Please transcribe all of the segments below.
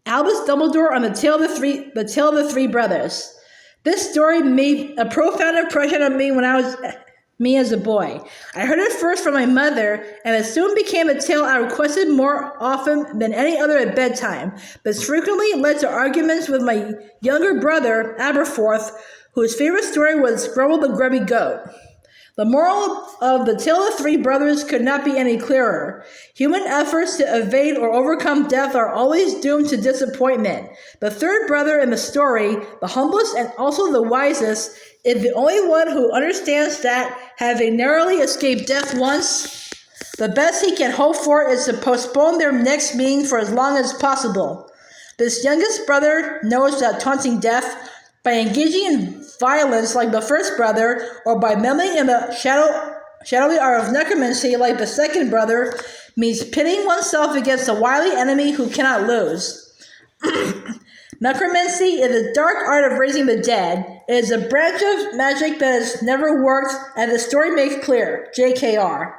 Albus Dumbledore on the Tale of the Three Brothers. This story made a profound impression on me when I was as a boy. I heard it first from my mother, and it soon became a tale I requested more often than any other at bedtime. This frequently led to arguments with my younger brother, Aberforth, whose favorite story was Grumble the Grubby Goat. The moral of the Tale of Three Brothers could not be any clearer. Human efforts to evade or overcome death are always doomed to disappointment. The third brother in the story, the humblest and also the wisest, is the only one who understands that, having narrowly escaped death once, the best he can hope for is to postpone their next meeting for as long as possible. This youngest brother knows that taunting death, by engaging in violence like the first brother, or by meddling in the shadowy art of necromancy like the second brother, means pitting oneself against a wily enemy who cannot lose. Necromancy is the dark art of raising the dead. It is a branch of magic that has never worked, and the story makes clear. JKR.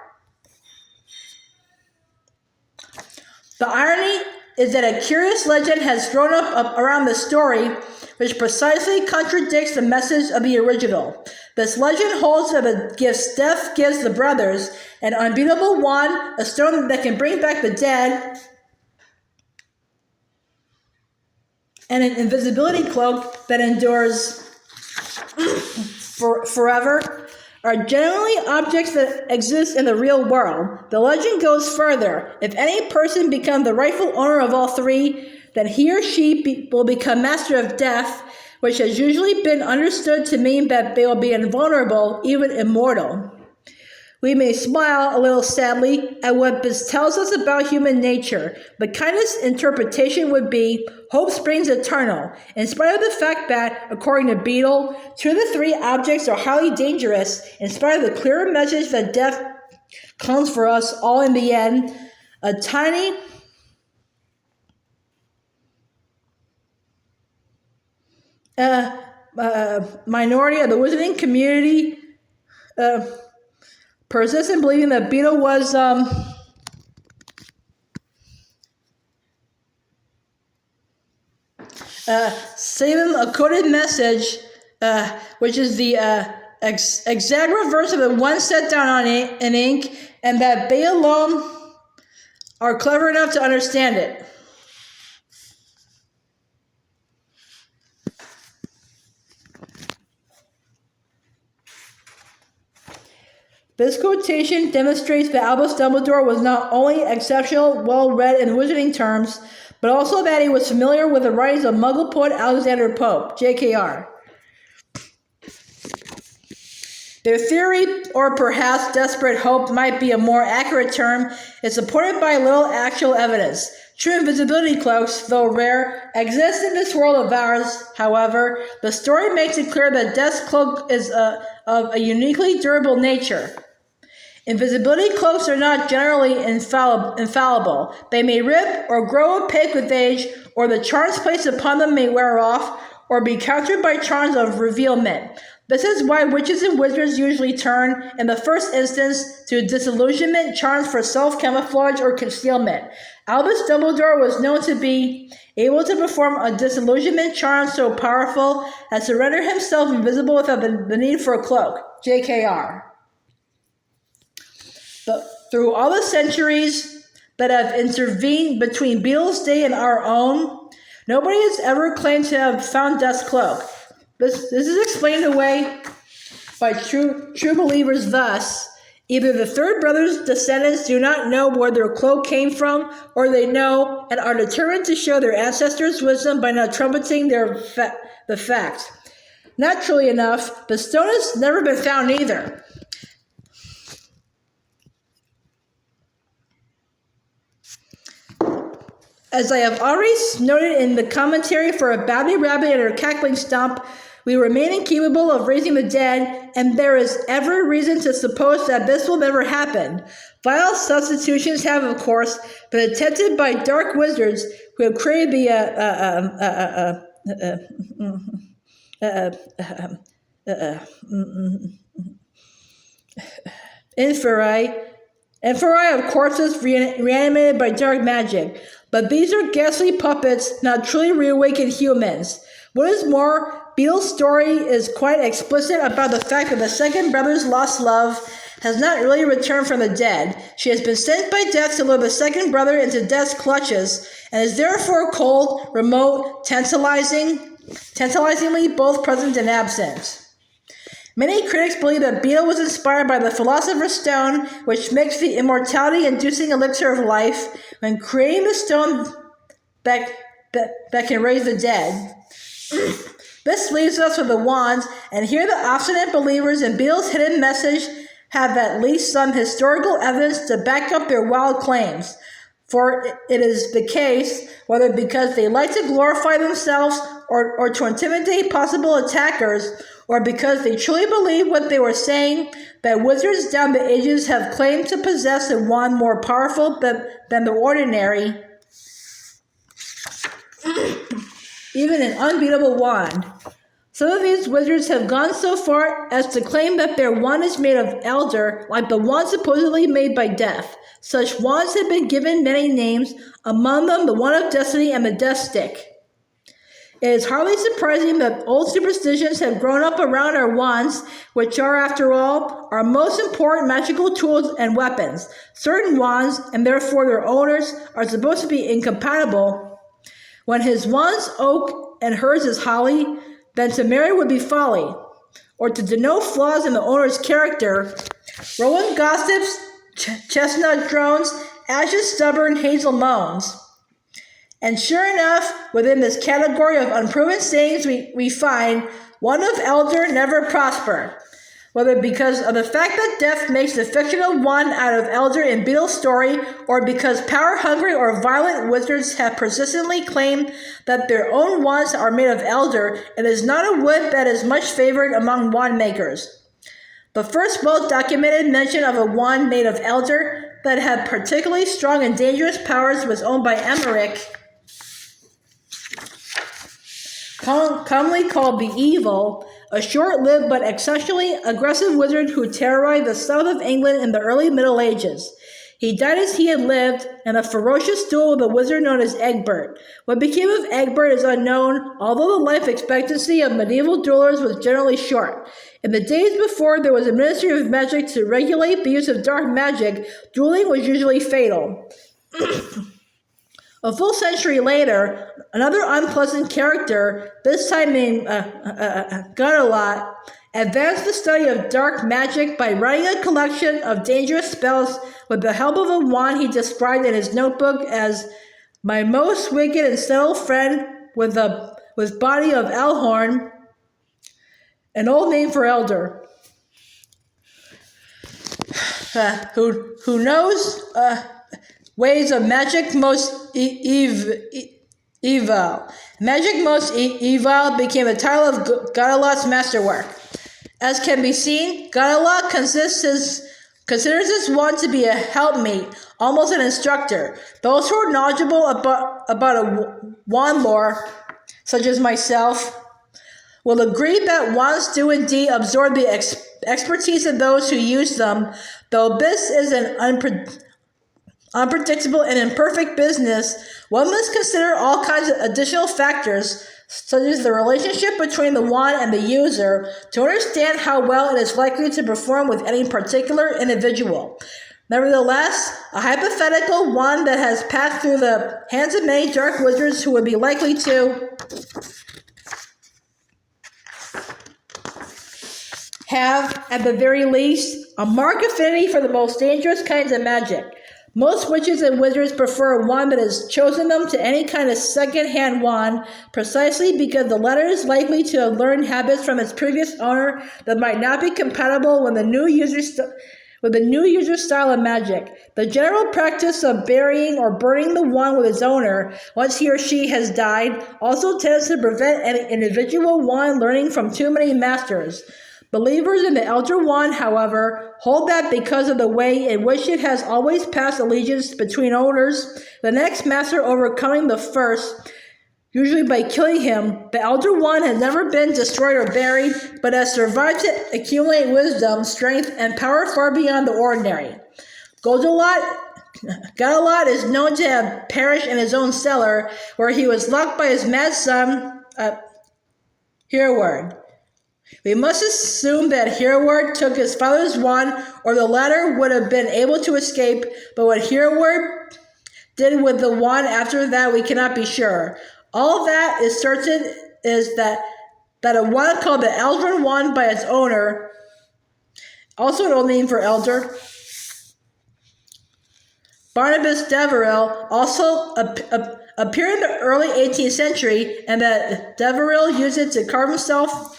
The irony is that a curious legend has grown up around the story, which precisely contradicts the message of the original. This legend holds that the gifts death gives the brothers, an unbeatable wand, a stone that can bring back the dead, and an invisibility cloak that endures forever, are generally objects that exist in the real world. The legend goes further. If any person becomes the rightful owner of all three, then he or she will become master of death, which has usually been understood to mean that they will be invulnerable, even immortal. We may smile a little sadly at what this tells us about human nature. The kindest interpretation would be, hope springs eternal. In spite of the fact that, according to Beedle, 2 of the 3 objects are highly dangerous, in spite of the clear message that death comes for us all in the end, a tiny minority of the wizarding community persists in believing that Beedle was sending a coded message, which is the exact reverse of the one set down in ink, and that they alone are clever enough to understand it. This quotation demonstrates that Albus Dumbledore was not only exceptional, well-read in wizarding terms, but also that he was familiar with the writings of Muggle poet Alexander Pope, JKR. Their theory, or perhaps desperate hope might be a more accurate term, is supported by little actual evidence. True invisibility cloaks, though rare, exist in this world of ours. However, the story makes it clear that Death's cloak is of a uniquely durable nature. Invisibility cloaks are not generally infallible. They may rip or grow opaque with age, or the charms placed upon them may wear off, or be countered by charms of revealment. This is why witches and wizards usually turn, in the first instance, to disillusionment charms for self-camouflage or concealment. Albus Dumbledore was known to be able to perform a disillusionment charm so powerful as to render himself invisible without the need for a cloak. JKR. But through all the centuries that have intervened between Beedle's day and our own, nobody has ever claimed to have found Death's cloak. This is explained away by true believers thus: either the third brother's descendants do not know where their cloak came from, or they know and are determined to show their ancestors' wisdom by not trumpeting the fact. Naturally enough, the stone has never been found either. As I have already noted in the commentary for a Babbitty, Rabbitty, and a Cackling Stump, we remain incapable of raising the dead, and there is every reason to suppose that this will never happen. Vile substitutions have, of course, been attempted by dark wizards who have created the inferi of corpses reanimated by dark magic. But these are ghastly puppets, not truly reawakened humans. What is more, Beedle's story is quite explicit about the fact that the second brother's lost love has not really returned from the dead. She has been sent by death to lure the second brother into death's clutches, and is therefore cold, remote, tantalizingly both present and absent. Many critics believe that Beedle was inspired by the Philosopher's Stone, which makes the immortality-inducing elixir of life, when creating the stone that can raise the dead. This leaves us with the wands, and here the obstinate believers in Beedle's hidden message have at least some historical evidence to back up their wild claims. For it is the case, whether because they like to glorify themselves or to intimidate possible attackers, or because they truly believe what they were saying, that wizards down the ages have claimed to possess a wand more powerful than the ordinary, even an unbeatable wand. Some of these wizards have gone so far as to claim that their wand is made of elder, like the wand supposedly made by death. Such wands have been given many names, among them the Wand of Destiny and the Death Stick. It is hardly surprising that old superstitions have grown up around our wands, which are, after all, our most important magical tools and weapons. Certain wands, and therefore their owners, are supposed to be incompatible. When his wand's oak and hers is holly, then to marry would be folly. Or to denote flaws in the owner's character, Rowling gossips, chestnut drones, ashes stubborn, hazel moans. And sure enough, within this category of unproven sayings we find, one of elder never prosper. Whether because of the fact that death makes the fictional wand out of elder in Beedle's story, or because power-hungry or violent wizards have persistently claimed that their own wands are made of elder, it is not a wood that is much favored among wand makers. The first well-documented mention of a wand made of elder that had particularly strong and dangerous powers was owned by Emmerich, commonly called the Evil, a short-lived but exceptionally aggressive wizard who terrorized the south of England in the early Middle Ages. He died as he had lived, in a ferocious duel with a wizard known as Egbert. What became of Egbert is unknown, although the life expectancy of medieval duelers was generally short. In the days before there was a Ministry of Magic to regulate the use of dark magic, dueling was usually fatal. A full century later, another unpleasant character, this time named Gunnelot, advanced the study of dark magic by writing a collection of dangerous spells with the help of a wand he described in his notebook as "my most wicked and subtle friend with body of Elhorn," an old name for elder. Who knows ways of magic most evil. Magic most evil became the title of Gunnelot's masterwork. As can be seen, Gunnelot considers his wand to be a helpmate, almost an instructor. Those who are knowledgeable about a wand lore, such as myself, will agree that wands do indeed absorb the expertise of those who use them, though this is an unpredictable and imperfect business. One must consider all kinds of additional factors, such as the relationship between the wand and the user, to understand how well it is likely to perform with any particular individual. Nevertheless, a hypothetical wand that has passed through the hands of many dark wizards who would be likely to have, at the very least, a marked affinity for the most dangerous kinds of magic. Most witches and wizards prefer a wand that has chosen them to any kind of second-hand wand, precisely because the latter is likely to have learned habits from its previous owner that might not be compatible with the new user's style of magic. The general practice of burying or burning the wand with its owner, once he or she has died, also tends to prevent any individual wand learning from too many masters. Believers in the Elder Wand, however, hold that because of the way in which it has always passed allegiance between owners, the next master overcoming the first, usually by killing him, the Elder Wand has never been destroyed or buried, but has survived to accumulate wisdom, strength, and power far beyond the ordinary. Gunnelot Galilot is known to have perished in his own cellar, where he was locked by his mad son, Hereward. We must assume that Hereward took his father's wand, or the latter would have been able to escape, but what Hereward did with the wand after that we cannot be sure. All that is certain is that a wand called the Eldrin wand by its owner, also an old name for elder, Barnabas Deverell, also appeared in the early 18th century, and that Deverell used it to carve himself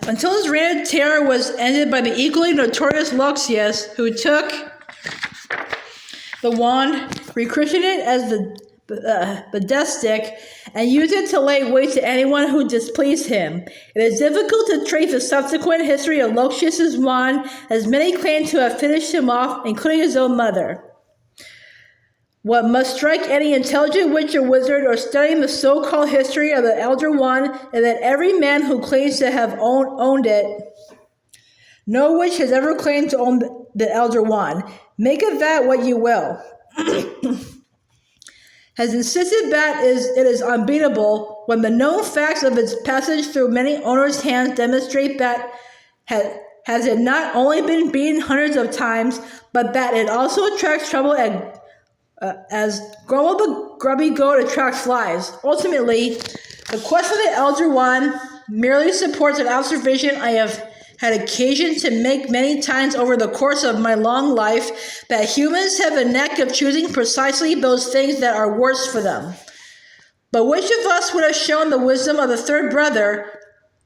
until his reign of terror was ended by the equally notorious Luxius, who took the wand, rechristened it as the death stick, and used it to lay waste to anyone who displeased him. It is difficult to trace the subsequent history of Luxius's wand, as many claim to have finished him off, including his own mother. What must strike any intelligent witch or wizard or studying the so-called history of the Elder Wand is that every man who claims to have owned it, no witch has ever claimed to own the Elder Wand. Make of that what you will. Has insisted that it is unbeatable, when the known facts of its passage through many owners' hands demonstrate that has it not only been beaten hundreds of times, but that it also attracts trouble as Grumble the grubby goat attracts flies. Ultimately, the quest for the Elder Wand merely supports an observation I have had occasion to make many times over the course of my long life, that humans have a knack of choosing precisely those things that are worst for them. But which of us would have shown the wisdom of the third brother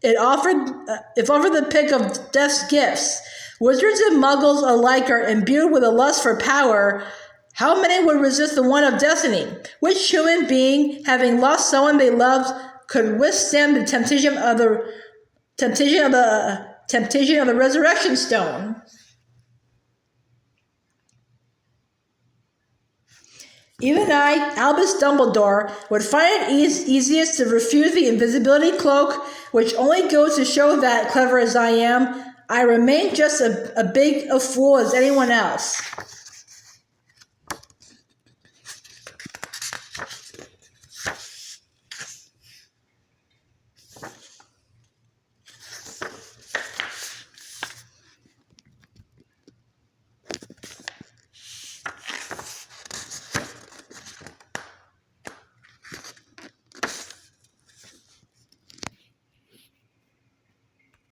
if offered the pick of death's gifts? Wizards and muggles alike are imbued with a lust for power. How many would resist the one of destiny? Which human being, having lost someone they loved, could withstand the temptation of the resurrection stone? Even I, Albus Dumbledore, would find it easiest to refuse the invisibility cloak, which only goes to show that, clever as I am, I remain just as big a fool as anyone else.